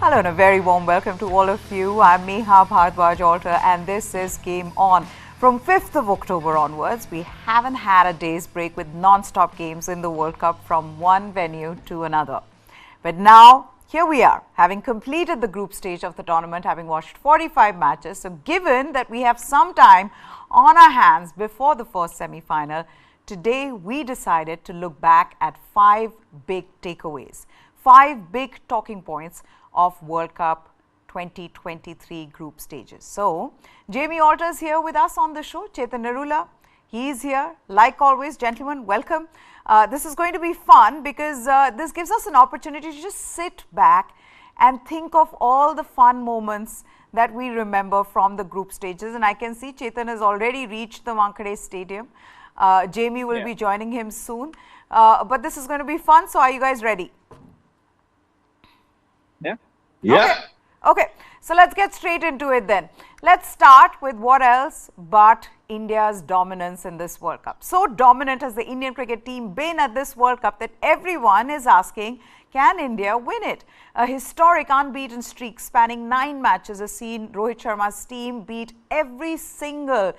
Hello and a very warm welcome to all of you. I'm Neha Bhardwaj-Alter and this is Game On. From 5th of October onwards, we haven't had a day's break with non-stop games in the World Cup from one venue to another. But now, here we are, having completed the group stage of the tournament, having watched 45 matches. So given that we have some time on our hands before the first semi-final, today we decided to look back at 5 big takeaways, 5 big talking points of World Cup 2023 group stages. So, Jamie Alter is here with us on the show. Chetan Narula, he is here. Like always, gentlemen, welcome. This is going to be fun because this gives us an opportunity to just sit back and think of all the fun moments that we remember from the group stages. And I can see Chetan has already reached the Wankhede Stadium. Jamie will be joining him soon. But this is going to be fun. So, are you guys ready? Yeah. Okay, so let's get straight into it then. Let's start with what else but India's dominance in this World Cup. So dominant has the Indian cricket team been at this World Cup that everyone is asking, can India win it? A historic unbeaten streak spanning 9 matches has seen Rohit Sharma's team beat every single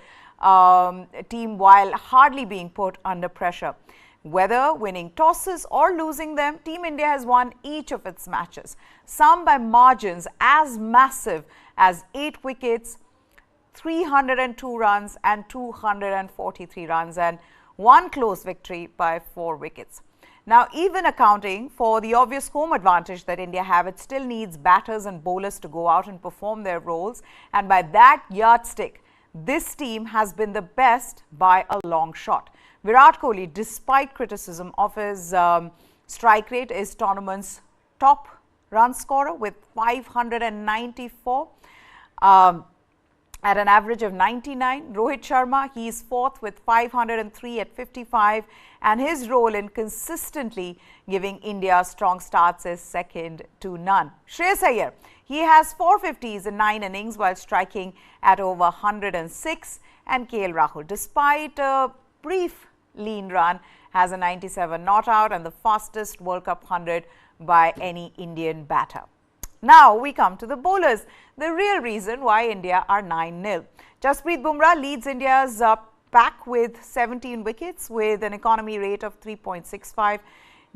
team while hardly being put under pressure. Whether winning tosses or losing them, Team India has won each of its matches, some by margins as massive as 8 wickets, 302 runs and 243 runs, and one close victory by 4 wickets. Now, even accounting for the obvious home advantage that India have, it still needs batters and bowlers to go out and perform their roles, and by that yardstick, this team has been the best by a long shot. Virat Kohli, despite criticism of his strike rate, is tournament's top run scorer with 594 at an average of 99. Rohit Sharma, he is 4th with 503 at 55, and his role in consistently giving India strong starts is second to none. Shreyas Iyer, he has 450s in 9 innings while striking at over 106, and KL Rahul, despite a brief lean run, has a 97 not out and the fastest World Cup 100 by any Indian batter. Now we come to the bowlers, the real reason why India are 9-0. Jasprit Bumrah leads India's pack with 17 wickets with an economy rate of 3.65.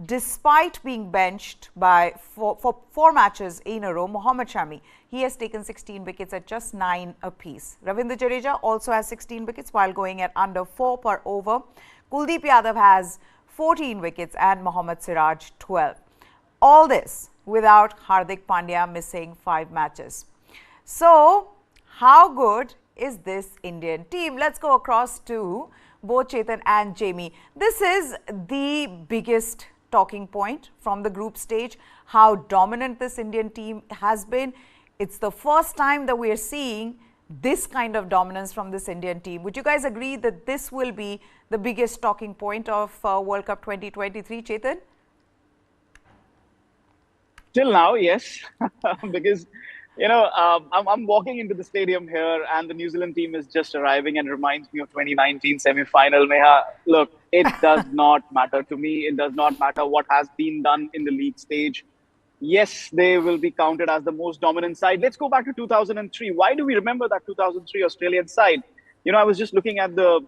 Despite being benched for 4 matches in a row, Mohammad Shami, he has taken 16 wickets at just 9 apiece. Ravindra Jadeja also has 16 wickets while going at under 4 per over. Kuldeep Yadav has 14 wickets and Mohammad Siraj 12. All this without Hardik Pandya missing 5 matches. So, how good is this Indian team? Let's go across to both Chetan and Jamie. This is the biggest talking point from the group stage, how dominant this Indian team has been. It's the first time that we are seeing this kind of dominance from this Indian team. Would you guys agree that this will be the biggest talking point of World Cup 2023, Chetan? Till now, yes, because I'm walking into the stadium here, and the New Zealand team is just arriving, and reminds me of 2019 semi-final. Neha, look, it does not matter to me. It does not matter what has been done in the league stage. Yes, they will be counted as the most dominant side. Let's go back to 2003. Why do we remember that 2003 Australian side? I was just looking at the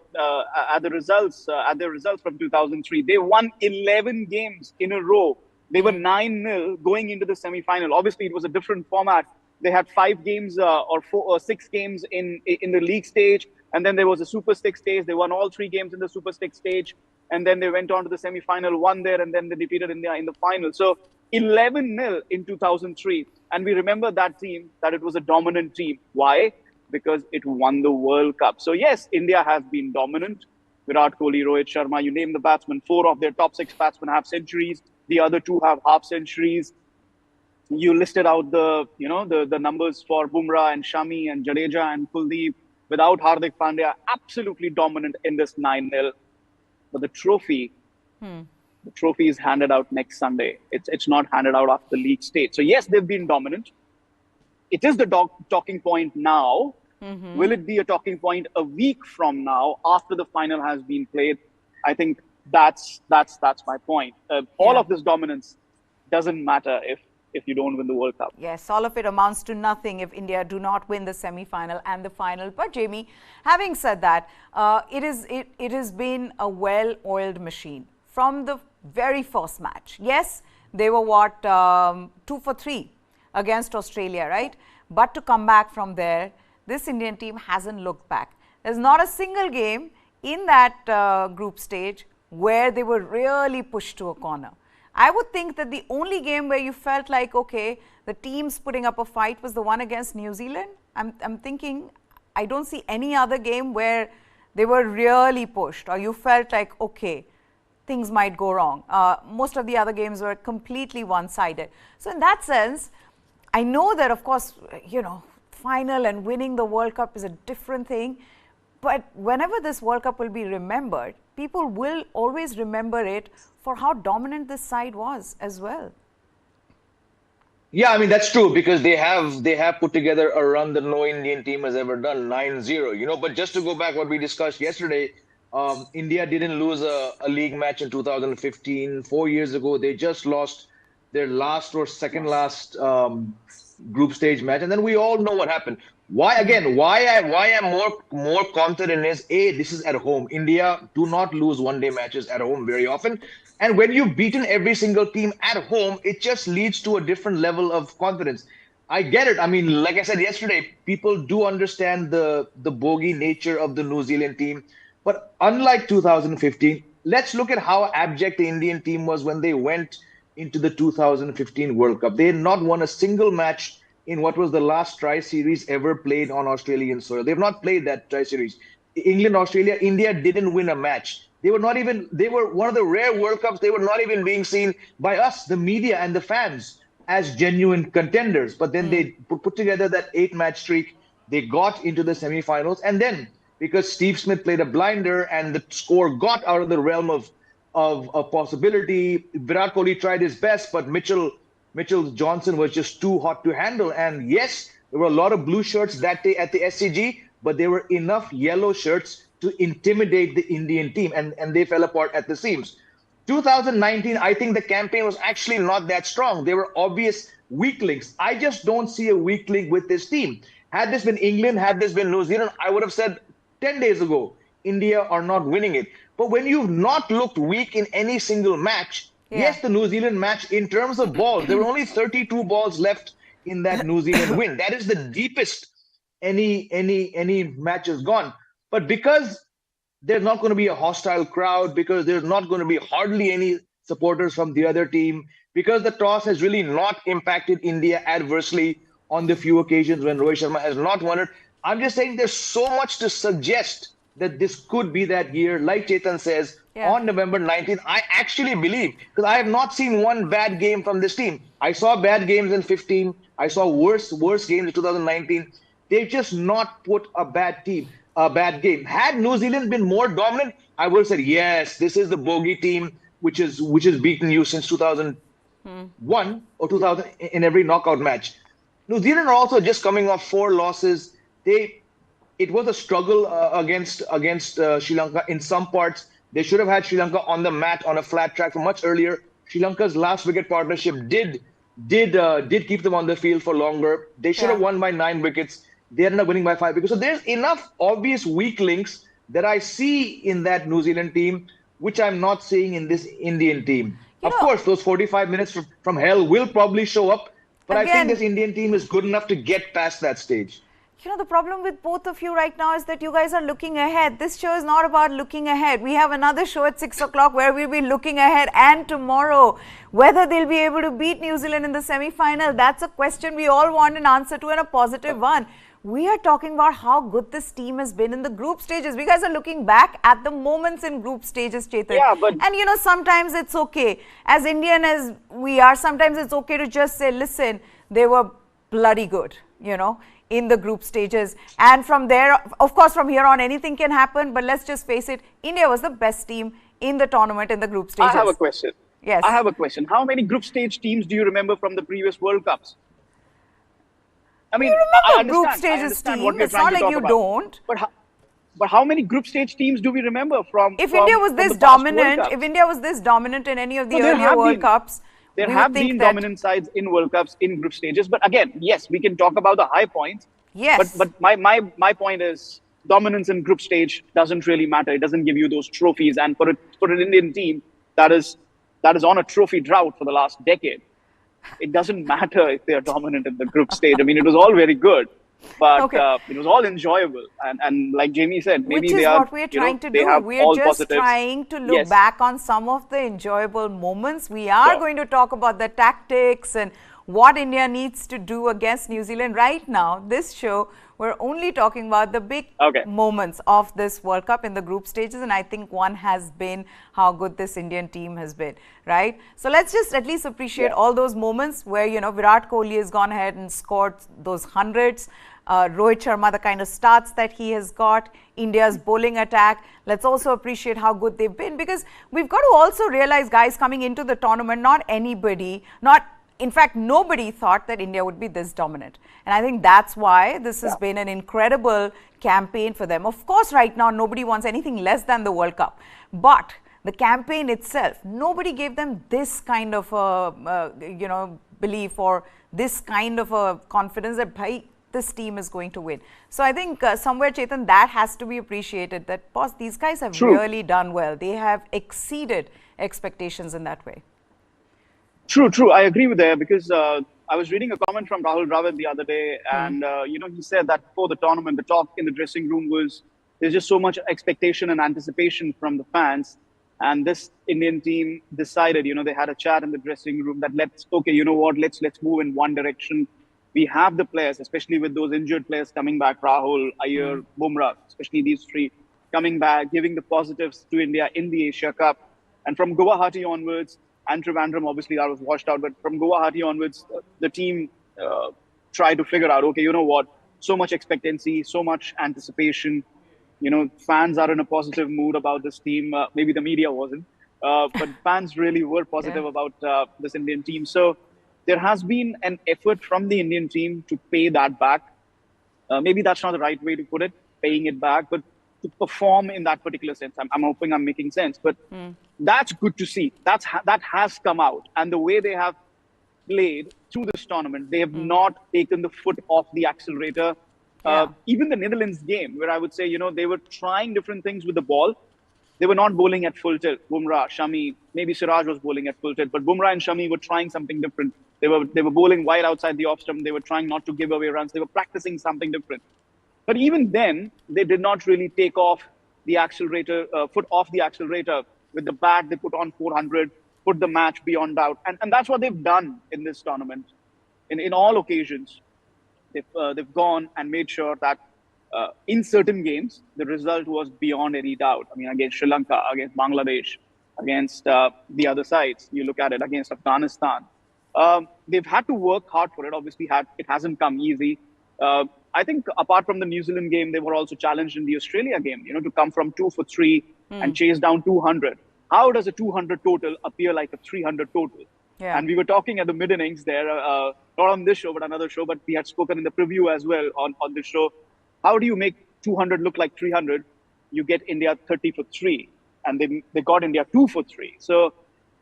results from 2003. They won 11 games in a row. They were 9-0 going into the semi-final. Obviously, it was a different format. They had 5 games or 4 or 6 games in the league stage, and then there was a Super 6 stage. They won all 3 games in the Super 6 stage, and then they went on to the semi-final, won there, and then they defeated India in the final. So 11-0 in 2003, and we remember that team, that it was a dominant team. Why? Because it won the World Cup. So yes, India has been dominant. Virat Kohli, Rohit Sharma, you name the batsmen, 4 of their top 6 batsmen have centuries. The other 2 have half centuries. You listed out the numbers for Bumrah and Shami and Jadeja and Kuldeep. Without Hardik Pandya, absolutely dominant in this 9-0. But the trophy is handed out next Sunday. It's not handed out after the league stage. So yes, they've been dominant. It is the talking point now. Will it be a talking point a week from now after the final has been played? I think that's my point. All of this dominance doesn't matter if if you don't win the World Cup. Yes, all of it amounts to nothing if India do not win the semi-final and the final. But Jamie, having said that, it has been a well-oiled machine from the very first match. Yes, they were 2 for 3 against Australia, right? But to come back from there, this Indian team hasn't looked back. There's not a single game in that group stage where they were really pushed to a corner. I would think that the only game where you felt like, okay, the team's putting up a fight was the one against New Zealand. I'm thinking, I don't see any other game where they were really pushed or you felt like, okay, things might go wrong. Most of the other games were completely one-sided. So in that sense, I know that, of course, final and winning the World Cup is a different thing. But whenever this World Cup will be remembered, people will always remember it for how dominant this side was as well. Yeah, I mean, that's true because they have put together a run that no Indian team has ever done, 9-0, But just to go back what we discussed yesterday, India didn't lose a league match in 2015. 4 years ago, they just lost their last or second last group stage match. And then we all know what happened. Why I'm more confident is, this is at home. India do not lose one-day matches at home very often. And when you've beaten every single team at home, it just leads to a different level of confidence. I get it. I mean, like I said yesterday, people do understand the bogey nature of the New Zealand team. But unlike 2015, let's look at how abject the Indian team was when they went into the 2015 World Cup. They had not won a single match in what was the last tri-series ever played on Australian soil. They've not played that tri-series. England, Australia, India didn't win a match. They were one of the rare World Cups. They were not even being seen by us, the media and the fans, as genuine contenders. But then they put together that 8-match streak. They got into the semi-finals. And then, because Steve Smith played a blinder and the score got out of the realm of possibility, Virat Kohli tried his best, but Mitchell Johnson was just too hot to handle. And yes, there were a lot of blue shirts that day at the SCG, but there were enough yellow shirts to intimidate the Indian team, and they fell apart at the seams. 2019, I think the campaign was actually not that strong. There were obvious weak links. I just don't see a weak link with this team. Had this been England, had this been New Zealand, I would have said 10 days ago, India are not winning it. But when you've not looked weak in any single match, yes, the New Zealand match, in terms of balls, there were only 32 balls left in that New Zealand win. That is the deepest any match has gone. But because there's not going to be a hostile crowd, because there's not going to be hardly any supporters from the other team, because the toss has really not impacted India adversely on the few occasions when Rohit Sharma has not won it, I'm just saying there's so much to suggest that this could be that year. Like Chetan says, on November 19th, I actually believe, because I have not seen one bad game from this team. I saw bad games in 15. I saw worse games in 2019. They've just not put a bad game. Had New Zealand been more dominant, I would have said, yes, this is the bogey team which has beaten you since 2001 or 2000 in every knockout match. New Zealand are also just coming off 4 losses. It was a struggle against Sri Lanka in some parts. They should have had Sri Lanka on the mat on a flat track much earlier. Sri Lanka's last wicket partnership did keep them on the field for longer. They should have won by 9 wickets. They ended up winning by 5 wickets. So there's enough obvious weak links that I see in that New Zealand team, which I'm not seeing in this Indian team. Of course, those 45 minutes from hell will probably show up, but I think this Indian team is good enough to get past that stage. The problem with both of you right now is that you guys are looking ahead. This show is not about looking ahead. We have another show at 6 o'clock where we'll be looking ahead, and tomorrow, whether they'll be able to beat New Zealand in the semi-final, that's a question we all want an answer to, and a positive one. We are talking about how good this team has been in the group stages. We guys are looking back at the moments in group stages, Chetan. Yeah, but... And sometimes it's okay. As Indian as we are, sometimes it's okay to just say, listen, they were bloody good, in the group stages. And from there, of course, from here on, anything can happen. But let's just face it, India was the best team in the tournament in the group stages. I have a question. Yes. I have a question. How many group stage teams do you remember from the previous World Cups? I mean, you remember group stages team. It's not like you don't. But how many group stage teams do we remember from? If India was this dominant, in any of the earlier World Cups, There We would have think been that, dominant sides in World Cups in group stages, but again, yes, we can talk about the high points. yes. But my point is dominance in group stage doesn't really matter. It doesn't give you those trophies. And for an Indian team that is on a trophy drought for the last decade, it doesn't matter if they are dominant in the group stage. I mean, it was all very good, but Okay. it was all enjoyable. And like Jamie said, Which maybe they is are, what we're trying to they do. have We're all just positives. trying to look Yes. back on some of the enjoyable moments. We are Sure. going to talk about the tactics and what India needs to do against New Zealand. Right now, this show, we're only talking about the big Okay. moments of this World Cup in the group stages, and I think one has been how good this Indian team has been, right? So let's just at least appreciate Yeah. all those moments where, Virat Kohli has gone ahead and scored those hundreds. Rohit Sharma, the kind of starts that he has got, India's bowling attack. Let's also appreciate how good they've been, because we've got to also realize, guys, coming into the tournament, in fact, nobody thought that India would be this dominant. And I think that's why this has been an incredible campaign for them. Of course, right now, nobody wants anything less than the World Cup. But the campaign itself, nobody gave them this kind of belief or this kind of a confidence that, bhai, this team is going to win. So I think somewhere, Chetan, that has to be appreciated, that, boss, these guys have True. really done well. They have exceeded expectations in that way. True. I agree with that, because I was reading a comment from Rahul Dravid the other day, and he said that before the tournament, the talk in the dressing room was there's just so much expectation and anticipation from the fans, and this Indian team decided, they had a chat in the dressing room that let's move in one direction. We have the players, especially with those injured players coming back, Rahul, Iyer, Bumrah, especially these three coming back, giving the positives to India in the Asia Cup, and from Guwahati onwards. And Trivandrum, obviously, that was washed out. But from Guwahati onwards, the team tried to figure out, okay, so much expectancy, so much anticipation. Fans are in a positive mood about this team. Maybe the media wasn't. But fans really were positive about this Indian team. So there has been an effort from the Indian team to pay that back. Maybe that's not the right way to put it, paying it back, but to perform in that particular sense. I'm hoping I'm making sense, but that's good to see. That has come out, and the way they have played through this tournament, they have not taken the foot off the accelerator. Even the Netherlands game, where I would say, they were trying different things with the ball. They were not bowling at full tilt. Bumrah, Shami, maybe Siraj was bowling at full tilt, but Bumrah and Shami were trying something different. They were bowling wide outside the off stump. They were trying not to give away runs. They were practicing something different. But even then, they did not really take off the accelerator, foot off the accelerator. With the bat, they put on 400, put the match beyond doubt. And that's what they've done in this tournament. In all occasions, they've gone and made sure that in certain games, the result was beyond any doubt. I mean, against Sri Lanka, against Bangladesh, against the other sides, you look at it, against Afghanistan. They've had to work hard for it. Obviously, it hasn't come easy. I think apart from the New Zealand game, they were also challenged in the Australia game, to come from 2 for 3 and chase down 200. How does a 200 total appear like a 300 total? Yeah. And we were talking at the mid innings there, not on this show, but another show, but we had spoken in the preview as well on this show. How do you make 200 look like 300? You get India 30 for 3, and they got India 2 for 3. So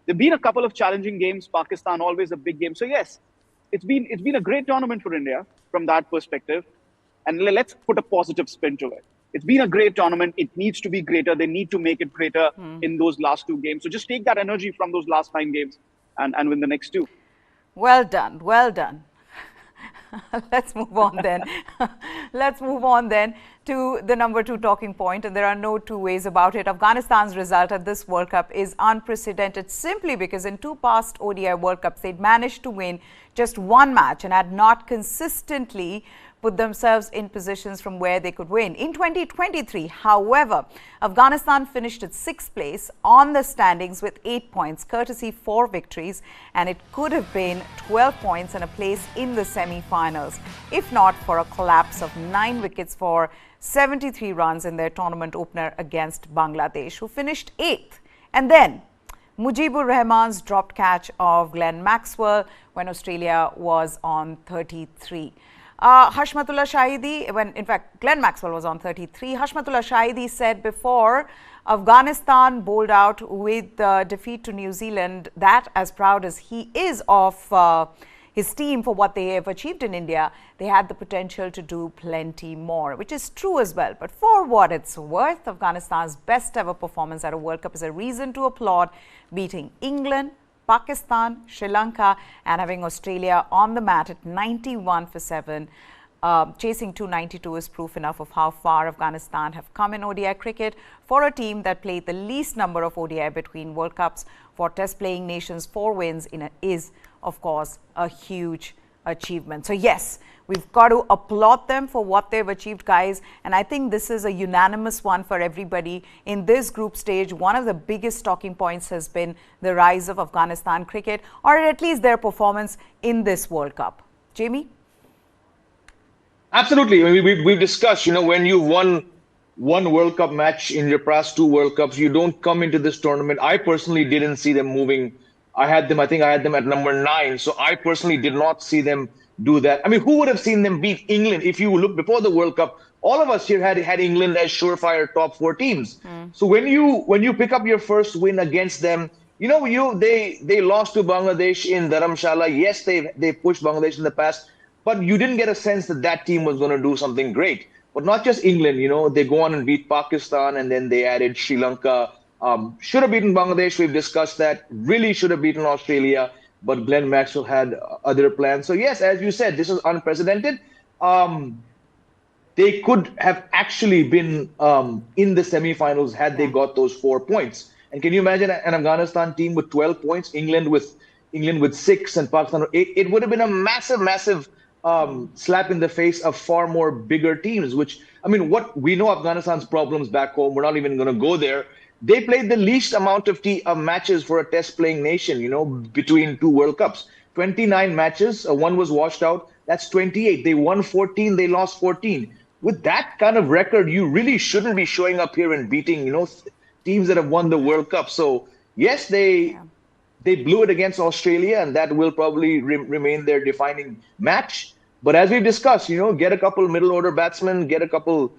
there've been a couple of challenging games. Pakistan, always a big game. So yes, it's been a great tournament for India from that perspective. And let's put a positive spin to it. It's been a great tournament. It needs to be greater. They need to make it greater in those last 2 games. So just take that energy from those last 9 games and win the next 2. Well done. Well done. Let's move on then. Let's move on then to the number 2 talking point, and there are no two ways about it. Afghanistan's result at this World Cup is unprecedented simply because in 2 past ODI World Cups, they'd managed to win just 1 match and had not consistently put themselves in positions from where they could win. In 2023, however, Afghanistan finished at 6th place on the standings with 8 points, courtesy 4 victories, and it could have been 12 points and a place in the semi-finals, if not for a collapse of 9 wickets for 73 runs in their tournament opener against Bangladesh, who finished 8th. And then Mujibur Rahman's dropped catch of Glenn Maxwell when Australia was on 33. Hashmatullah Shahidi, when in fact Glenn Maxwell was on 33, Hashmatullah Shahidi said before Afghanistan bowled out with defeat to New Zealand, that as proud as he is of his team for what they have achieved in India, they had the potential to do plenty more, which is true as well. But for what it's worth, Afghanistan's best ever performance at a World Cup is a reason to applaud, beating England, Pakistan, Sri Lanka, and having Australia on the mat at 91 for 7. Chasing 292 is proof enough of how far Afghanistan have come in ODI cricket. For a team that played the least number of ODI between World Cups, for test playing nations, 4 wins is, of course, a huge achievement. So yes, we've got to applaud them for what they've achieved, guys. And I think this is a unanimous one for everybody. In this group stage, one of the biggest talking points has been the rise of Afghanistan cricket, or at least their performance in this World Cup. Jamie? Absolutely. I mean, we've discussed, when you won one World Cup match in your past 2 World Cups, you don't come into this tournament. I personally didn't see them moving. I think I had them at number 9. So I personally did not see them do that. I mean, who would have seen them beat England? If you look before the World Cup, all of us here had England as surefire top 4 teams. So when you pick up your first win against them, they lost to Bangladesh in Dharamshala. Yes, they pushed Bangladesh in the past, but you didn't get a sense that team was going to do something great. But not just England, they go on and beat Pakistan, and then they added Sri Lanka. Should have beaten Bangladesh. We've discussed that. Really should have beaten Australia, but Glenn Maxwell had other plans. So yes, as you said, this is unprecedented. They could have actually been in the semifinals had they got those 4 points. And can you imagine an Afghanistan team with 12 points, England with 6, and Pakistan with 8? It would have been a massive slap in the face of far more bigger teams, which, I mean, what we know Afghanistan's problems back home, we're not even going to go there. They played the least amount of matches for a test playing nation, between 2 World Cups. 29 matches, 1 was washed out. That's 28. They won 14, they lost 14. With that kind of record, you really shouldn't be showing up here and beating, teams that have won the World Cup. So yes, they blew it against Australia, and that will probably remain their defining match. But as we've discussed, get a couple middle order batsmen, get a couple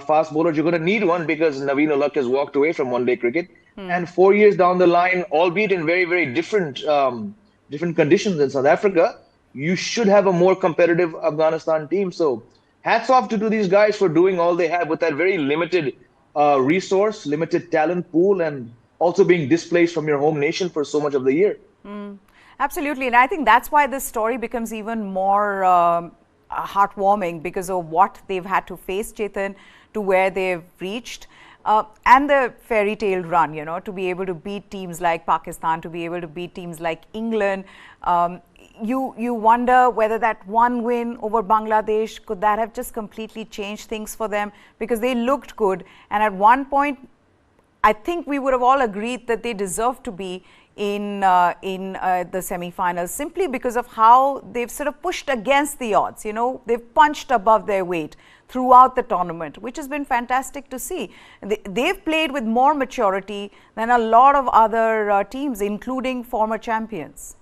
fast bowlers. You're going to need one because Naveen Ulak has walked away from one-day cricket. And 4 years down the line, albeit in very, very different conditions in South Africa, you should have a more competitive Afghanistan team. So hats off to these guys for doing all they have with that very limited resource, limited talent pool, and also being displaced from your home nation for so much of the year. Absolutely. And I think that's why this story becomes even more heartwarming, because of what they've had to face, Chetan, to where they've reached. And the fairy tale run, to be able to beat teams like Pakistan, to be able to beat teams like England. You wonder whether that one win over Bangladesh, could that have just completely changed things for them? Because they looked good. And at one point, I think we would have all agreed that they deserve to be in the semi-finals, simply because of how they've sort of pushed against the odds. They've punched above their weight throughout the tournament, which has been fantastic to see. They've played with more maturity than a lot of other teams, including former champions.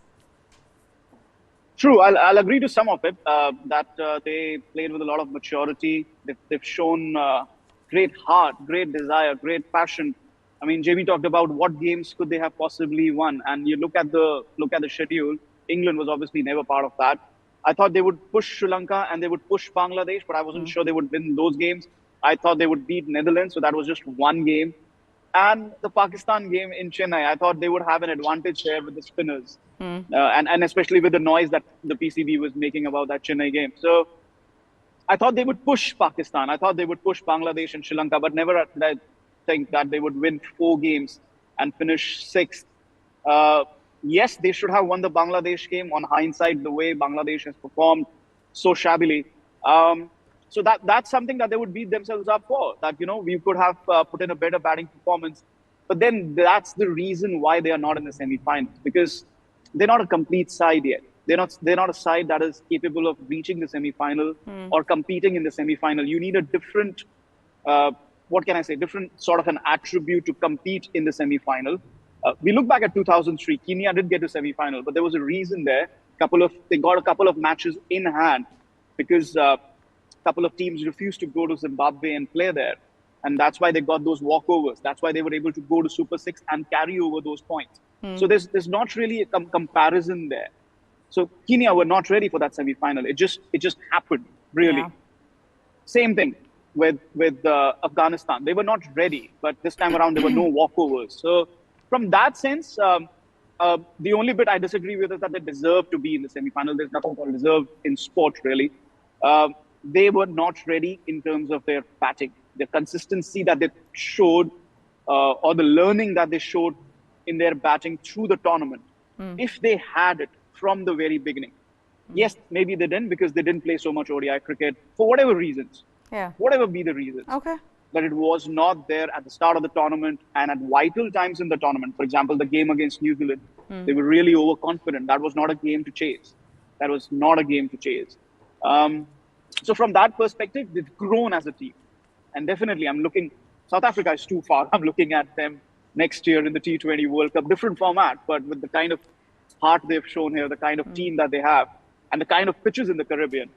True, I'll agree to some of it, that they played with a lot of maturity. They've shown great heart, great desire, great passion. I mean, Jamie talked about what games could they have possibly won, and you look at the schedule. England was obviously never part of that. I thought they would push Sri Lanka and they would push Bangladesh, but I wasn't sure they would win those games. I thought they would beat Netherlands, so that was just one game. And the Pakistan game in Chennai, I thought they would have an advantage there with the spinners, and especially with the noise that the PCB was making about that Chennai game. So I thought they would push Pakistan. I thought they would push Bangladesh and Sri Lanka, but never did I think that they would win 4 games and finish 6th. Yes, they should have won the Bangladesh game. On hindsight, the way Bangladesh has performed so shabbily. So that's something that they would beat themselves up for. That, we could have put in a better batting performance. But then that's the reason why they are not in the semi-finals, because they're not a complete side yet. They're not a side that is capable of reaching the semi-final or competing in the semi-final. You need a different, different sort of an attribute to compete in the semi-final. We look back at 2003. Kenya did get to semi-final, but there was a reason there. They got a couple of matches in hand. because a couple of teams refused to go to Zimbabwe and play there. And that's why they got those walkovers. That's why they were able to go to Super Six and carry over those points. So there's not really a comparison there. So Kenya were not ready for that semi-final. It just happened, really. Yeah. Same thing with Afghanistan. They were not ready, but this time around there were no walkovers. So from that sense, the only bit I disagree with is that they deserve to be in the semi-final. There's nothing called deserve in sport, really. They were not ready in terms of their batting, the consistency that they showed, or the learning that they showed in their batting through the tournament. If they had it from the very beginning, yes, maybe they didn't because they didn't play so much ODI cricket for whatever reasons. Yeah. Whatever be the reasons. Okay. But it was not there at the start of the tournament and at vital times in the tournament. For example, the game against New Zealand, they were really overconfident. That was not a game to chase. That was not a game to chase. So from that perspective, they've grown as a team. And definitely, I'm looking, South Africa is too far. I'm looking at them next year in the T20 World Cup, different format, but with the kind of heart they've shown here, the kind of team that they have, and the kind of pitches in the Caribbean,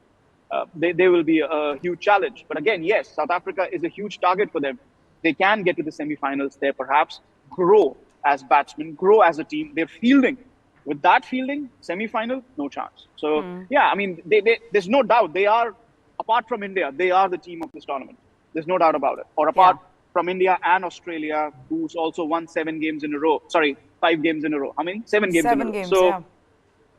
they will be a huge challenge. But again, yes, South Africa is a huge target for them. They can get to the semi-finals there, perhaps, grow as batsmen, grow as a team. They're fielding. With that fielding, semi-final, no chance. So, yeah, I mean, there's no doubt. They are, apart from India, they are the team of this tournament. There's no doubt about it. Or apart from India and Australia, who's also won 7 games in a row. Sorry, 5 games in a row. How many? 7 games in a row. Games, so,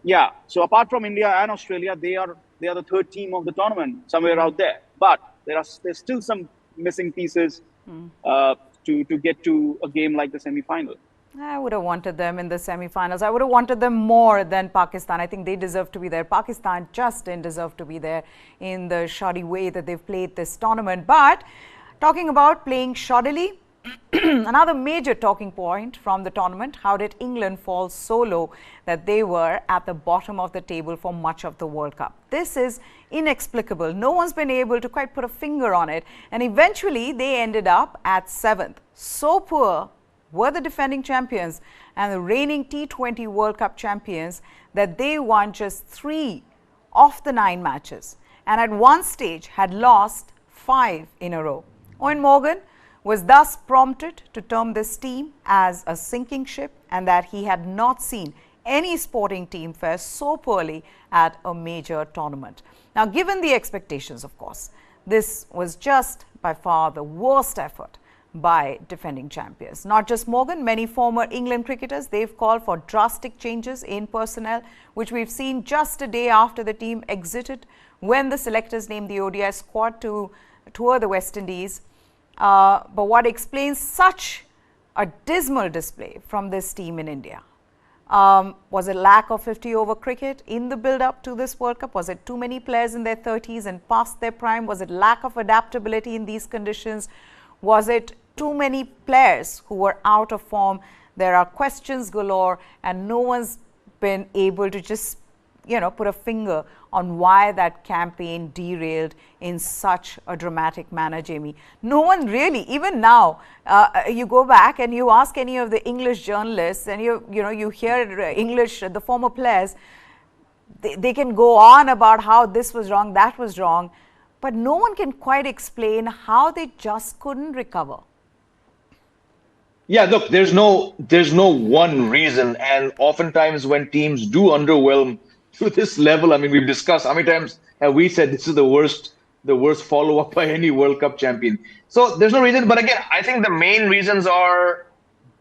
yeah. So apart from India and Australia, they are the third team of the tournament, somewhere out there. But there's still some missing pieces to get to a game like the semi-final. I would have wanted them in the semi-finals. I would have wanted them more than Pakistan. I think they deserve to be there. Pakistan just didn't deserve to be there in the shoddy way that they've played this tournament. But talking about playing shoddily, another major talking point from the tournament, how did England fall so low that they were at the bottom of the table for much of the World Cup? This is inexplicable. No one's been able to quite put a finger on it. And eventually they ended up at 7th. So poor were the defending champions and the reigning T20 World Cup champions that they won just 3 of the 9 matches and at one stage had lost 5 in a row. Eoin Morgan was thus prompted to term this team as a sinking ship and that he had not seen any sporting team fare so poorly at a major tournament. Now, given the expectations, of course, this was just by far the worst effort by defending champions. Not just Morgan, many former England cricketers, they've called for drastic changes in personnel, which we've seen just a day after the team exited when the selectors named the ODI squad to tour the West Indies. But what explains such a dismal display from this team in India? Was it lack of 50-over cricket in the build-up to this World Cup? Was it too many players in their 30s and past their prime? Was it lack of adaptability in these conditions? Was it too many players who were out of form? There are questions galore and no one's been able to just, put a finger on why that campaign derailed in such a dramatic manner, Jamie. No one really, even now, you go back and you ask any of the English journalists and you hear English, the former players, they can go on about how this was wrong, that was wrong, but no one can quite explain how they just couldn't recover. Yeah, look, there's no one reason, and oftentimes when teams do underwhelm to this level, I mean, we've discussed how many times have we said this is the worst follow-up by any World Cup champion. So there's no reason, but again, I think the main reasons are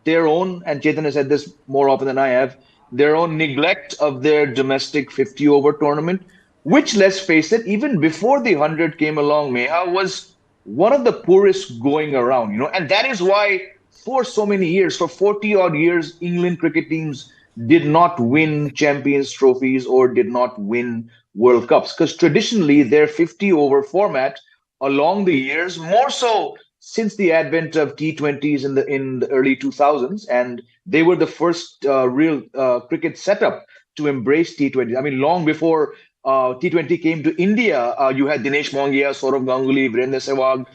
their own, and Chetan has said this more often than I have, their own neglect of their domestic 50-over tournament, which, let's face it, even before the 100 came along, Meha, was one of the poorest going around, and that is why for so many years, for 40-odd years, England cricket teams did not win Champions trophies or did not win World Cups, because traditionally their 50-over format along the years, more so since the advent of T20s in the early 2000s, and they were the first real cricket setup to embrace T20s. I mean, long before T20 came to India, you had Dinesh Mongia, Saurav Ganguly, Virendra Sehwag.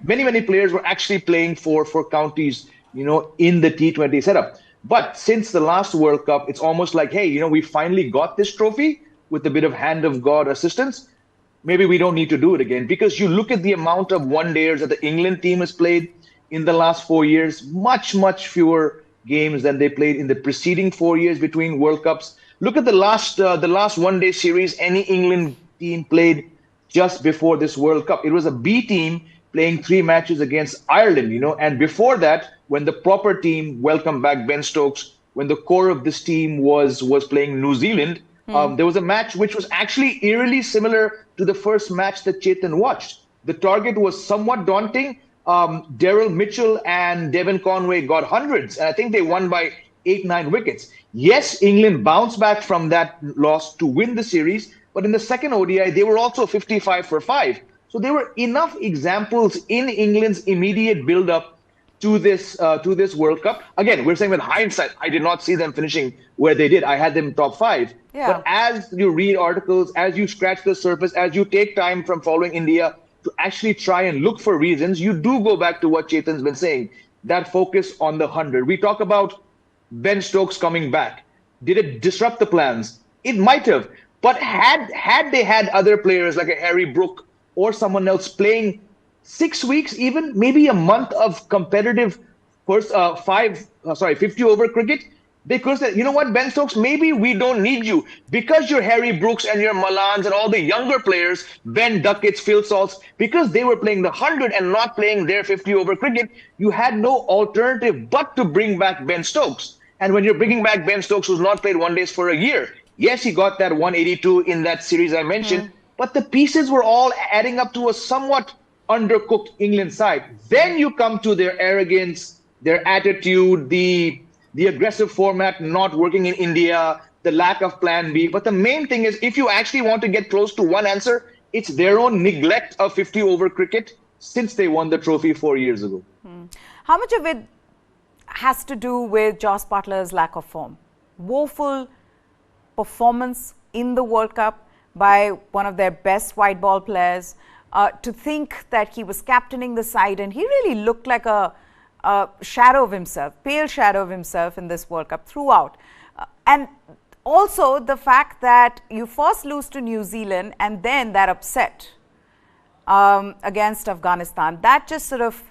Many players were actually playing for counties, in the T20 setup. But since the last World Cup, it's almost like, hey, we finally got this trophy with a bit of hand of God assistance. maybe we don't need to do it again. Because you look at the amount of one-dayers that the England team has played in the last 4 years, much fewer games than they played in the preceding 4 years between World Cups. Look at the last one-day series any England team played just before this World Cup. It was a B team playing 3 matches against Ireland, and before that, when the proper team, welcome back Ben Stokes, when the core of this team was playing New Zealand, there was a match which was actually eerily similar to the first match that Chetan watched. The target was somewhat daunting. Daryl Mitchell and Devon Conway got hundreds, and I think they won by 8, 9 wickets. Yes, England bounced back from that loss to win the series, but in the second ODI, they were also 55 for 5. So there were enough examples in England's immediate build-up to this World Cup. Again, we're saying with hindsight, I did not see them finishing where they did. I had them top 5. Yeah. But as you read articles, as you scratch the surface, as you take time from following India to actually try and look for reasons, you do go back to what Chetan's been saying, that focus on the 100. We talk about Ben Stokes coming back. Did it disrupt the plans? It might have. But had they had other players like a Harry Brook or someone else playing 6 weeks, even maybe a month of competitive 50 over cricket, they could have said, you know what, Ben Stokes, maybe we don't need you because you're Harry Brooks and your Malans and all the younger players, Ben Duckett's, Phil Salts, because they were playing the 100 and not playing their 50 over cricket, you had no alternative but to bring back Ben Stokes. And when you're bringing back Ben Stokes, who's not played one days for a year, yes, he got that 182 in that series I mentioned, but the pieces were all adding up to a somewhat undercooked England side. Then you come to their arrogance, their attitude, the aggressive format not working in India, the lack of plan B. But the main thing is, if you actually want to get close to one answer, it's their own neglect of 50 over cricket since they won the trophy 4 years ago. How much of it has to do with Jos Buttler's lack of form? Woeful performance in the World Cup by one of their best white ball players. To think that he was captaining the side and he really looked like a shadow of himself, pale shadow of himself in this World Cup throughout. And also the fact that you first lose to New Zealand and then that upset against Afghanistan, that just sort of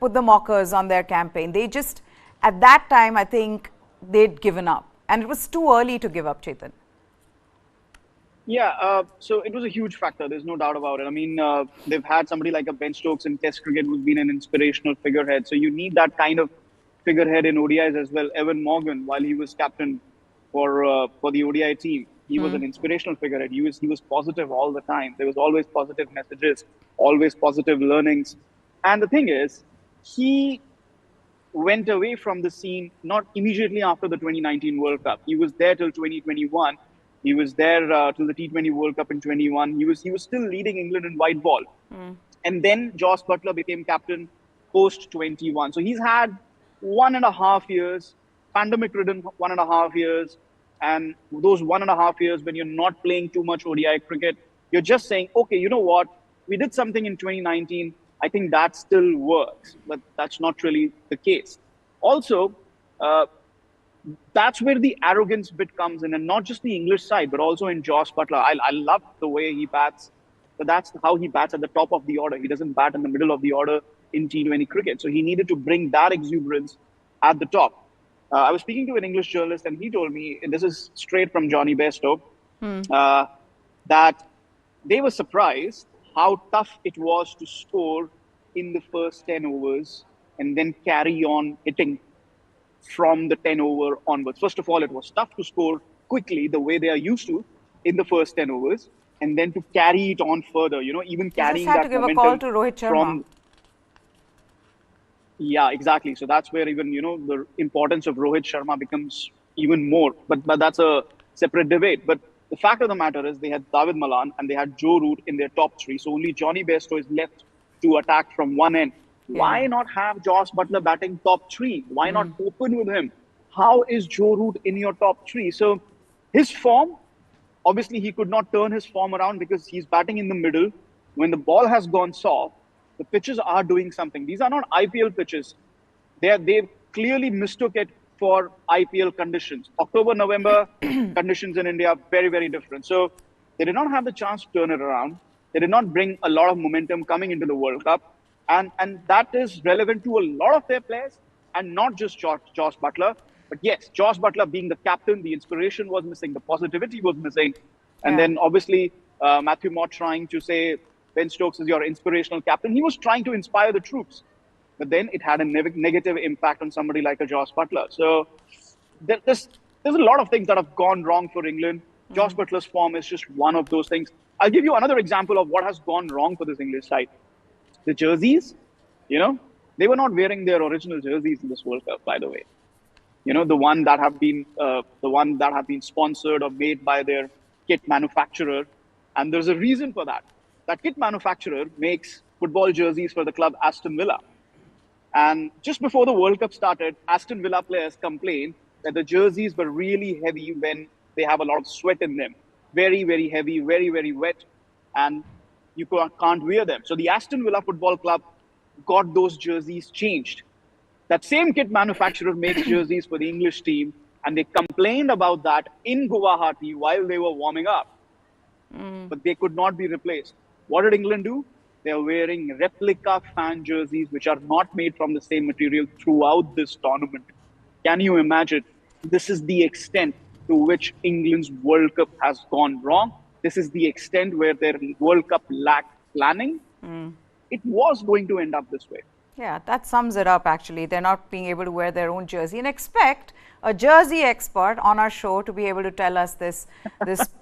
put the mockers on their campaign. They just, at that time, I think they'd given up. And it was too early to give up, Chetan. Yeah, so it was a huge factor. There's no doubt about it. I mean, they've had somebody like a Ben Stokes in Test cricket who's been an inspirational figurehead. So you need that kind of figurehead in ODIs as well. Evan Morgan, while he was captain for the ODI team, he was an inspirational figurehead. He was positive all the time. There was always positive messages, always positive learnings. And the thing is, he went away from the scene not immediately after the 2019 World Cup. He was there till 2021. He was there till the T20 World Cup in 21. He was still leading England in white ball. And then Jos Buttler became captain post 21. So he's had 1.5 years, pandemic-ridden 1.5 years. And those 1.5 years when you're not playing too much ODI cricket, you're just saying, okay, you know what? We did something in 2019. I think that still works. But that's not really the case. Also, that's where the arrogance bit comes in, and not just the English side, but also in Jos Buttler. I love the way he bats, but that's how he bats at the top of the order. He doesn't bat in the middle of the order in T20 cricket. So he needed to bring that exuberance at the top. I was speaking to an English journalist, and he told me, and this is straight from Johnny Bairstow, that they were surprised how tough it was to score in the first 10 overs and then carry on hitting from the 10 over onwards. First of all, it was tough to score quickly the way they are used to in the first 10 overs, and then to carry it on further, even carrying that momentum. Just had to give a call to Rohit Sharma. Yeah, exactly. So that's where even, the importance of Rohit Sharma becomes even more. But that's a separate debate. But the fact of the matter is they had David Malan and they had Joe Root in their top 3. So only Johnny Bairstow is left to attack from one end. Yeah. Why not have Jos Buttler batting top 3? Why not open with him? How is Joe Root in your top 3? So his form, obviously he could not turn his form around because he's batting in the middle. When the ball has gone soft, the pitches are doing something. These are not IPL pitches. They've clearly mistook it for IPL conditions. October, November conditions in India are very, very different. So They did not have the chance to turn it around. They did not bring a lot of momentum coming into the World Cup. And that is relevant to a lot of their players and not just Josh Butler. But yes, Josh Butler being the captain, the inspiration was missing, the positivity was missing. And Yeah. then obviously, Matthew Mott trying to say Ben Stokes is your inspirational captain. He was trying to inspire the troops. But then it had a negative impact on somebody like a Josh Butler. So there's a lot of things that have gone wrong for England. Josh Butler's form is just one of those things. I'll give you another example of what has gone wrong for this English side. The jerseys, you know, they were not wearing their original jerseys in this World Cup, by the way. The one that have been sponsored or made by their kit manufacturer, and there's a reason for that. That kit manufacturer makes football jerseys for the club Aston Villa. And just before the World Cup started, Aston Villa players complained that the jerseys were really heavy when they have a lot of sweat in them. Very, very heavy, very, very wet, and you can't wear them. So the Aston Villa Football Club got those jerseys changed. That same kit manufacturer makes jerseys for the English team, and they complained about that in Guwahati while they were warming up. But they could not be replaced. What did England do? They are wearing replica fan jerseys, which are not made from the same material throughout this tournament. Can you imagine? This is the extent to which England's World Cup has gone wrong. This is the extent where their World Cup lacked planning. It was going to end up this way. Yeah, that sums it up actually. They're not being able to wear their own jersey, and expect a jersey expert on our show to be able to tell us this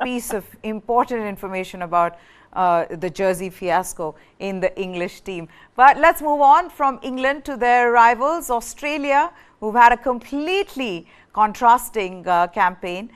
piece of important information about the jersey fiasco in the English team. But let's move on from England to their rivals, Australia, who've had a completely contrasting campaign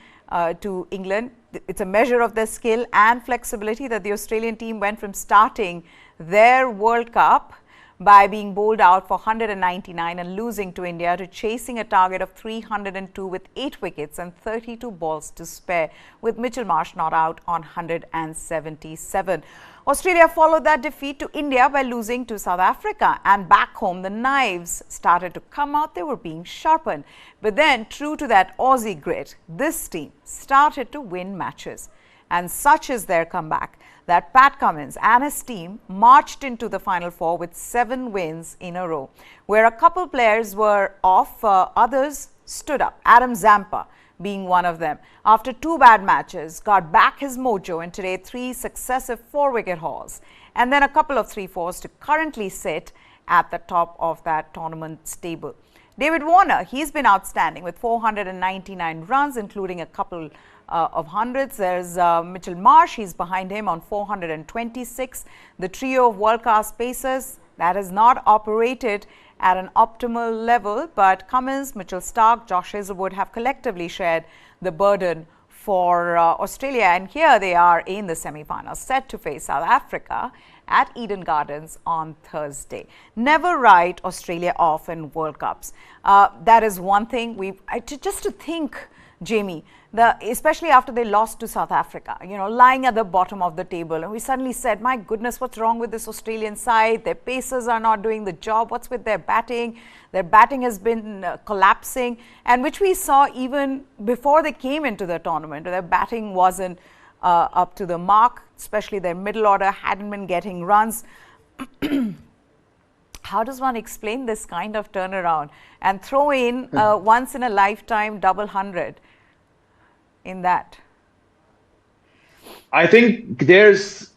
to England. It's a measure of their skill and flexibility that the Australian team went from starting their World Cup by being bowled out for 199 and losing to India to chasing a target of 302 with 8 wickets and 32 balls to spare, with Mitchell Marsh not out on 177. Australia followed that defeat to India by losing to South Africa, and back home the knives started to come out. They were being sharpened. But then, true to that Aussie grit, this team started to win matches. And such is their comeback that Pat Cummins and his team marched into the Final Four with 7 wins in a row. Where a couple players were off, others stood up. Adam Zampa being one of them. After 2 bad matches, got back his mojo and today 3 successive 4-wicket hauls. And then a couple of 3-4s to currently sit at the top of that tournament stable. David Warner, he's been outstanding with 499 runs, including a couple of hundreds. There's Mitchell Marsh, he's behind him on 426. The trio of world-class pacers that has not operated at an optimal level, but Cummins, Mitchell Starc, Josh Hazlewood have collectively shared the burden for Australia, and here they are in the semi-finals, set to face South Africa at Eden Gardens on Thursday. Never write Australia off in World Cups. That is one thing just to think, Jamie, especially after they lost to South Africa, lying at the bottom of the table. And we suddenly said, my goodness, what's wrong with this Australian side? Their pacers are not doing the job. What's with their batting? Their batting has been collapsing, and which we saw even before they came into the tournament. Their batting wasn't up to the mark, especially their middle order hadn't been getting runs. How does one explain this kind of turnaround and throw in once in a lifetime double 100 in that? I think there's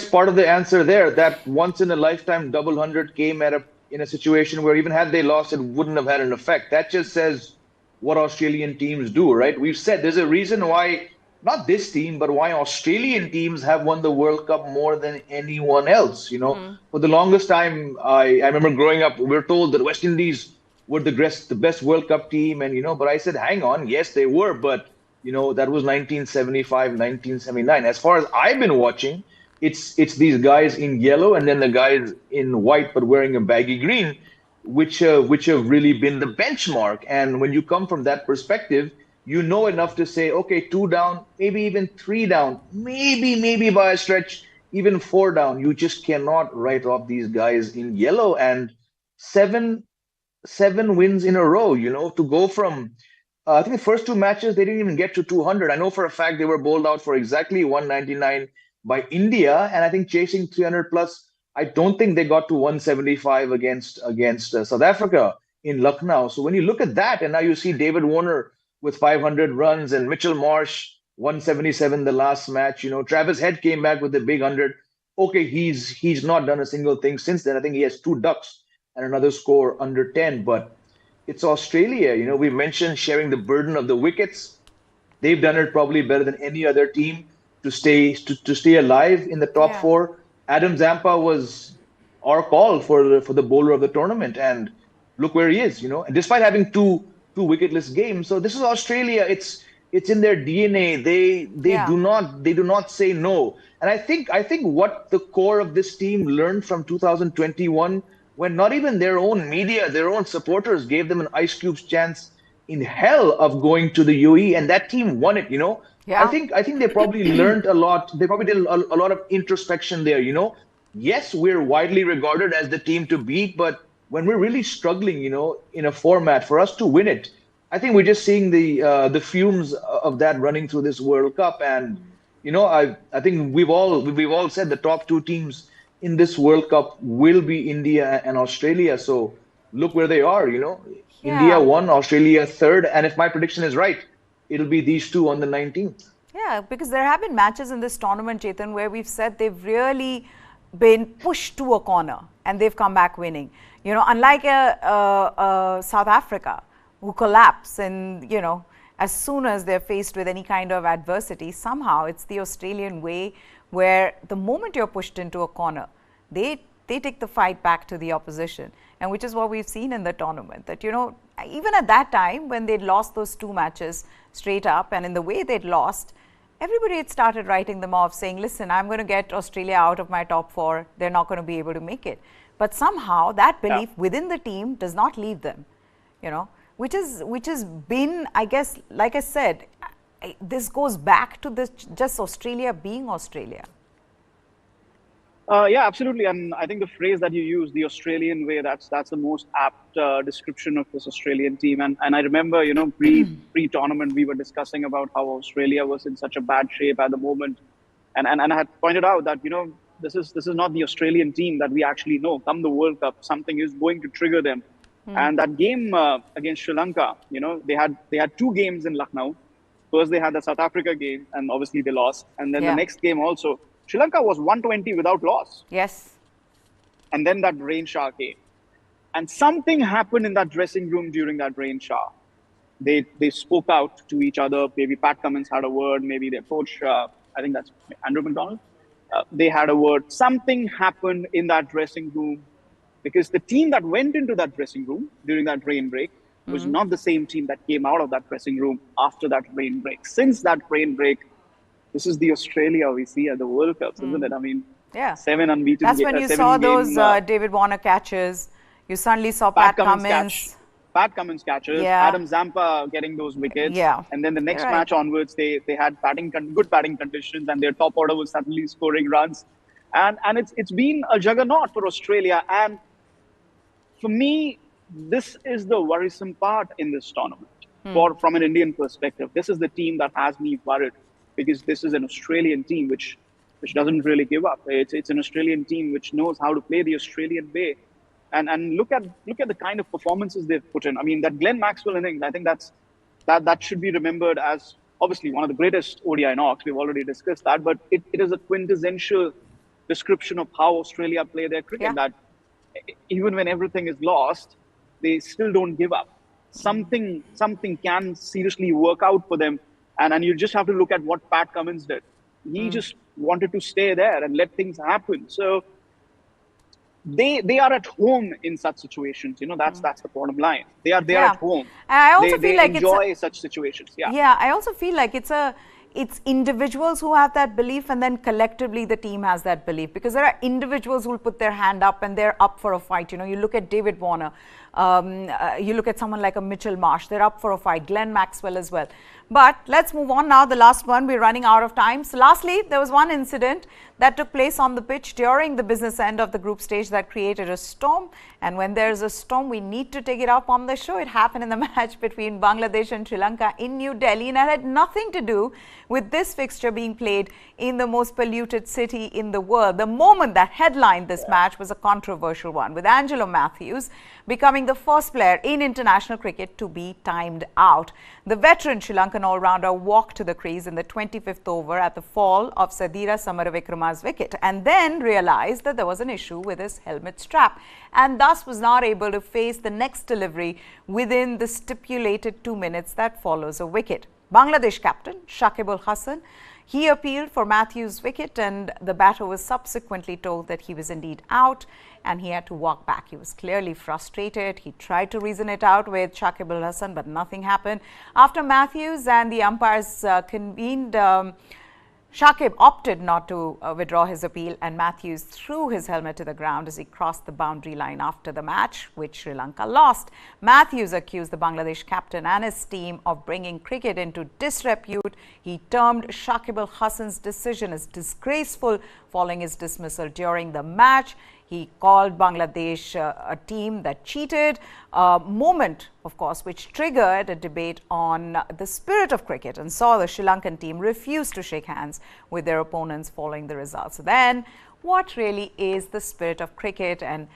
part of the answer there. That once in a lifetime double 100 came in a situation where even had they lost, it wouldn't have had an effect. That just says what Australian teams do, right? We've said there's a reason why not this team, but why Australian teams have won the World Cup more than anyone else. For the longest time, I remember growing up, we were told that West Indies were the best World Cup team, and but I said, hang on, yes, they were, but that was 1975, 1979. As far as I've been watching, it's these guys in yellow and then the guys in white but wearing a baggy green, which have really been the benchmark. And when you come from that perspective, you know enough to say, okay, 2 down, maybe even 3 down, maybe by a stretch, even 4 down. You just cannot write off these guys in yellow. And seven wins in a row, to go from I think the first two matches they didn't even get to 200. I know for a fact they were bowled out for exactly 199 by India, and I think chasing 300 plus. I don't think they got to 175 against South Africa in Lucknow. So when you look at that, and now you see David Warner with 500 runs and Mitchell Marsh 177 the last match. Travis Head came back with a big 100. Okay, he's not done a single thing since then. I think he has two ducks and another score under 10, but it's Australia. We mentioned sharing the burden of the wickets. They've done it probably better than any other team to stay alive in the top Yeah. four. Adam Zampa was our call for the bowler of the tournament, and look where he is. And despite having two wicketless games, so this is Australia. It's in their DNA. They Yeah. do not say no. And I think what the core of this team learned from 2021, when not even their own media, their own supporters gave them an ice cube's chance in hell of going to the UAE, and that team won it. I Yeah. think I think they probably learned a lot. They probably did a lot of introspection there. Yes, we're widely regarded as the team to beat, but when we're really struggling, in a format for us to win it, I think we're just seeing the fumes of that running through this World Cup. And I think we've all said the top two teams in this World Cup will be India and Australia. So look where they are. India Yeah. one, Australia third, and if my prediction is right, it'll be these two on the 19th. Yeah, because there have been matches in this tournament, Chetan, where we've said they've really been pushed to a corner and they've come back winning. Unlike a South Africa who collapse and, as soon as they're faced with any kind of adversity, somehow it's the Australian way where the moment you're pushed into a corner, they take the fight back to the opposition, and which is what we've seen in the tournament. That even at that time when they'd lost those two matches straight up, and in the way they'd lost, everybody had started writing them off, saying, "Listen, I'm going to get Australia out of my top four. They're not going to be able to make it." But somehow that belief within the team does not leave them. Which has been, I guess, like I said, this goes back to this just Australia being Australia. Yeah, absolutely. And I think the phrase that you use, the Australian way, that's the most apt description of this Australian team. And I remember, pre-tournament, we were discussing about how Australia was in such a bad shape at the moment. And I had pointed out that, this is not the Australian team that we actually know. Come the World Cup, something is going to trigger them. And that game against Sri Lanka, they had two games in Lucknow. First, they had the South Africa game, and obviously they lost. And then the next game also, Sri Lanka was 120 without loss. Yes. And then that rain shower came. And something happened in that dressing room during that rain shower. They spoke out to each other. Maybe Pat Cummins had a word. Maybe their coach, I think that's Andrew McDonald, they had a word. Something happened in that dressing room, because the team that went into that dressing room during that rain break was not the same team that came out of that dressing room after that rain break. Since that rain break, this is the Australia we see at the World Cups, isn't it? I mean, yeah, 7 unbeaten. That's when you saw those David Warner catches. You suddenly saw Pat Cummins. Pat Cummins catches. Yeah. Adam Zampa getting those wickets. Yeah. And then the next match onwards, they had good batting conditions, and their top order was suddenly scoring runs. And it's been a juggernaut for Australia. And for me, this is the worrisome part in this tournament. From an Indian perspective, this is the team that has me worried, because this is an Australian team which doesn't really give up. It's an Australian team which knows how to play the Australian way, and look at the kind of performances they've put in. I mean, that Glenn Maxwell innings, I think that should be remembered as obviously one of the greatest ODI knocks. We've already discussed that, but it is a quintessential description of how Australia play their cricket. That even when everything is lost, they still don't give up. Something can seriously work out for them. And you just have to look at what Pat Cummins did. He just wanted to stay there and let things happen. So they are at home in such situations. That's the bottom line. They are at home. And I also feel like enjoy such situations. Yeah, I also feel like it's individuals who have that belief, and then collectively the team has that belief, because there are individuals who will put their hand up and they're up for a fight. You look at David Warner. You look at someone like a Mitchell Marsh, they're up for a fight. Glenn Maxwell as well. But let's move on now. The last one, we're running out of time. So lastly, there was one incident that took place on the pitch during the business end of the group stage that created a storm. And when there's a storm, we need to take it up on the show. It happened in the match between Bangladesh and Sri Lanka in New Delhi, and it had nothing to do with this fixture being played in the most polluted city in the world. The moment that headlined this match was a controversial one, with Angelo Matthews becoming the first player in international cricket to be timed out. The veteran Sri Lankan all-rounder walked to the crease in the 25th over at the fall of Sadira Samaravikrama's wicket, and then realized that there was an issue with his helmet strap, and thus was not able to face the next delivery within the stipulated 2 minutes that follows a wicket. Bangladesh captain Shakib-ul-Hasan, he appealed for Matthews' wicket, and the batter was subsequently told that he was indeed out and he had to walk back. He was clearly frustrated. He tried to reason it out with Shakib-ul-Hasan, but nothing happened. After Matthews and the umpires convened, Shakib opted not to withdraw his appeal, and Matthews threw his helmet to the ground as he crossed the boundary line after the match, which Sri Lanka lost. Matthews accused the Bangladesh captain and his team of bringing cricket into disrepute. He termed Shakib-ul-Hasan's decision as disgraceful following his dismissal during the match. He called Bangladesh a team that cheated, a moment, of course, which triggered a debate on the spirit of cricket and saw the Sri Lankan team refuse to shake hands with their opponents following the results. So then, what really is the spirit of cricket? And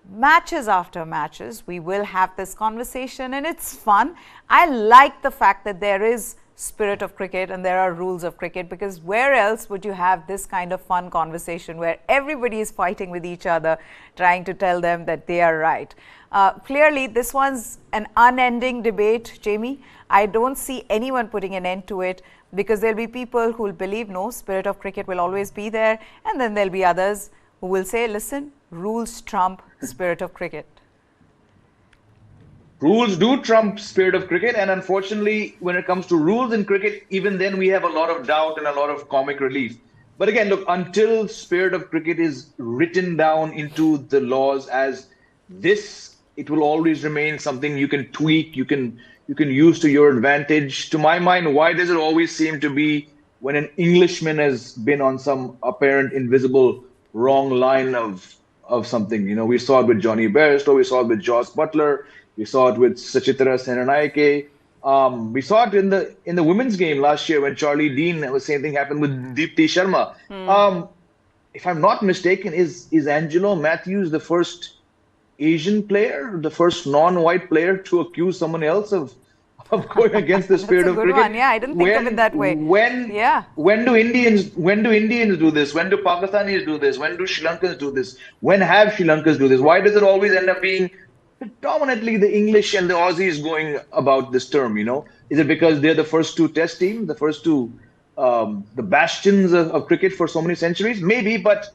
matches after matches, we will have this conversation, and it's fun. I like the fact that there is spirit of cricket and there are rules of cricket, because where else would you have this kind of fun conversation where everybody is fighting with each other, trying to tell them that they are right. Clearly, this one's an unending debate, Jamie. I don't see anyone putting an end to it, because there'll be people who will believe, no, spirit of cricket will always be there, and then there'll be others who will say, listen, rules trump spirit of cricket. Rules do trump spirit of cricket, and unfortunately, when it comes to rules in cricket, even then we have a lot of doubt and a lot of comic relief. But again, look, until spirit of cricket is written down into the laws as this, it will always remain something you can tweak, you can use to your advantage. To my mind, why does it always seem to be when an Englishman has been on some apparent invisible wrong line of something? You know, we saw it with Johnny Bairstow, we saw it with Joss Butler. We saw it with Sachitra Senanayake. We saw it in the women's game last year when Charlie Dean, the same thing happened with Deepti Sharma. If I'm not mistaken, is Angelo Matthews the first Asian player, the first non-white player to accuse someone else of going against the spirit of cricket? One. Yeah, I didn't think of it that way. When do Indians do this? When do Pakistanis do this? When do Sri Lankans do this? When have Sri Lankans do this? Why does it always end up being predominantly the English and the Aussies going about this term? You know, is it because they're the first two test teams, the first two, the bastions of cricket for so many centuries? Maybe, but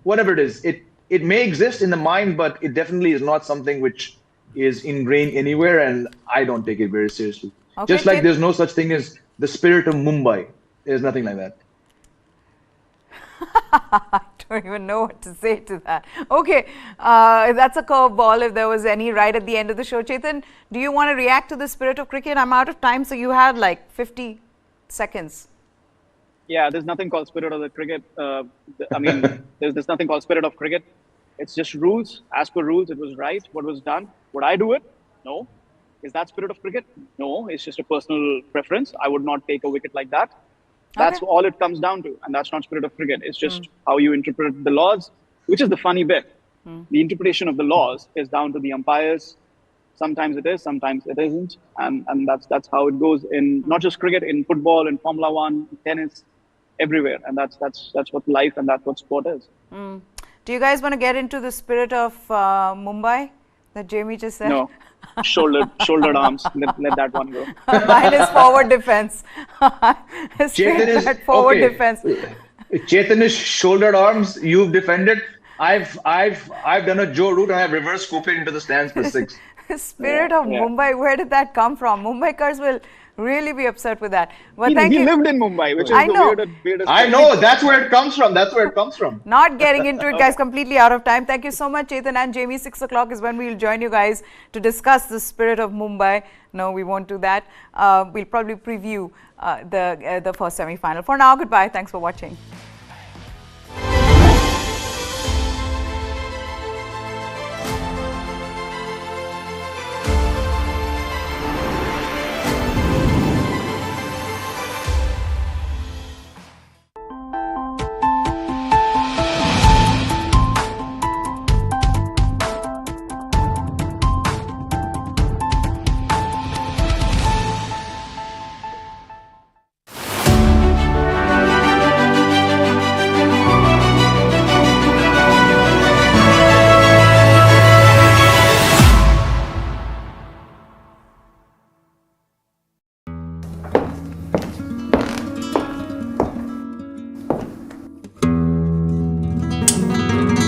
whatever it is, it may exist in the mind, but it definitely is not something which is ingrained anywhere, and I don't take it very seriously. Okay, just like there's no such thing as the spirit of Mumbai. There's nothing like that. I don't even know what to say to that. Okay, that's a curveball if there was any right at the end of the show. Chetan, do you want to react to the spirit of cricket? I'm out of time, so you had like 50 seconds. Yeah, there's nothing called spirit of the cricket. I mean, there's nothing called spirit of cricket. It's just rules. As per rules, it was right. What was done. Would I do it? No. Is that spirit of cricket? No. It's just a personal preference. I would not take a wicket like that. That's all it comes down to. And that's not spirit of cricket. It's just how you interpret the laws, which is the funny bit. The interpretation of the laws is down to the umpires. Sometimes it is, sometimes it isn't. And that's how it goes in not just cricket, in football, in Formula One, tennis, everywhere. And that's what life and that's what sport is. Do you guys want to get into the spirit of Mumbai that Jamie just said? No. Shouldered arms. Let that one go. Mine is forward defense. Forward defense. Chetan is shouldered arms. You've defended. I've done a Joe Root and I've reverse scooped into the stands for 6. Spirit of Mumbai. Where did that come from? Mumbaikars will really be upset with that. But He thank you. lived in Mumbai, which is I the know. weirdest I thing. know, that's where it comes from. That's where it comes from. Not getting into it, guys, completely out of time. Thank you so much, Chetan and Jamie. 6 o'clock is when we'll join you guys to discuss the spirit of Mumbai. No, we won't do that. We'll probably preview the first semi-final. For now, goodbye. Thanks for watching.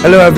Hello everyone.